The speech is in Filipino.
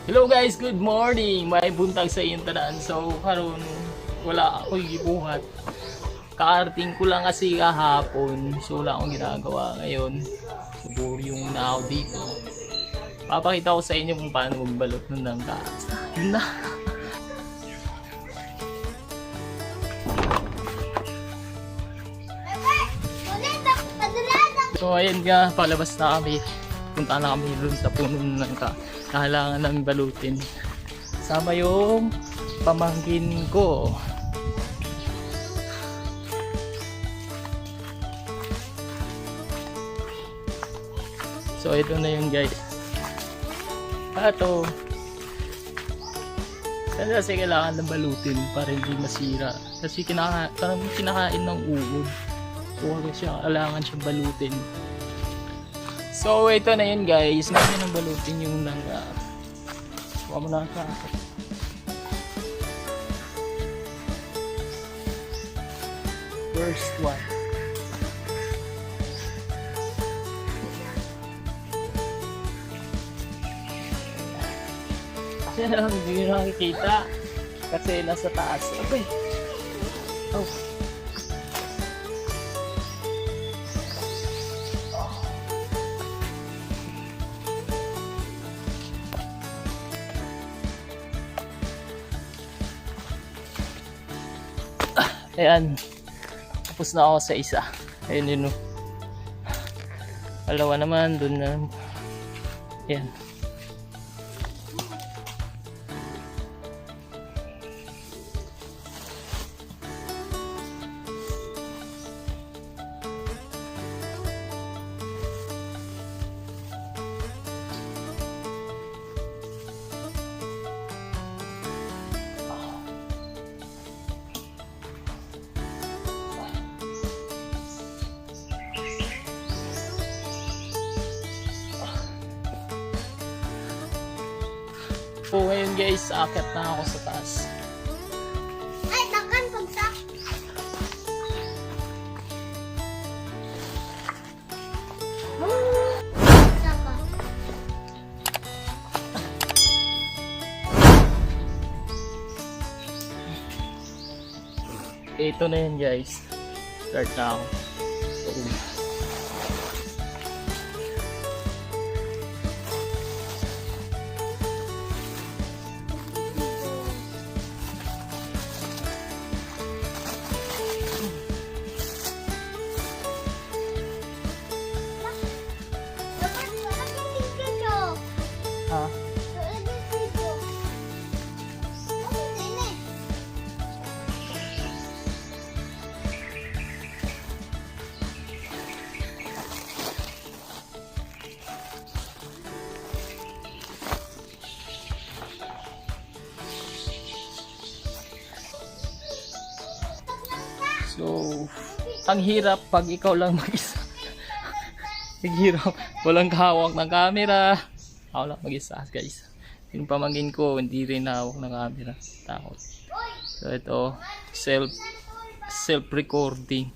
Hello guys, good morning. May buntag sa inyong tanan. So karon wala ako gibuhat. Kaarting ko lang kasi kahapon. So wala akong ginagawa ngayon. Siguro yung naaw dito. Papakita ko sa inyo kung paano magbalot ng langka. Yun na. So ayan nga, palabas na kami. Punta na kami dun sa puno ng langka. Kailangan namin balutin. Sama yung pamangkin ko. So ito na yun guys. Ito. Kasi kailangan na balutin para hindi masira. Kasi kinakain ng uod. So kailangan siyang balutin. So ito na yun guys, namin ang balutin yung langka. Kuha mo lang ka. First one. Kasi hindi nyo nakikita kasi nasa taas. Okay. Oh. Ayan, tapos na ako sa isa. Ayun yun, dalawa naman, dun na. Ayan. So ngayon guys, akit na ako sa taas. Ay, takan pagsak. Saka. Ito na yun guys. Start na ako. Ha? So, ang hirap pag ikaw lang mag-isa. Ang hirap, walang kahawak ng camera. Ako lang mag-isa guys. Yung pamangkin ko, hindi rin hawak ng camera. Takot. So ito, self-recording.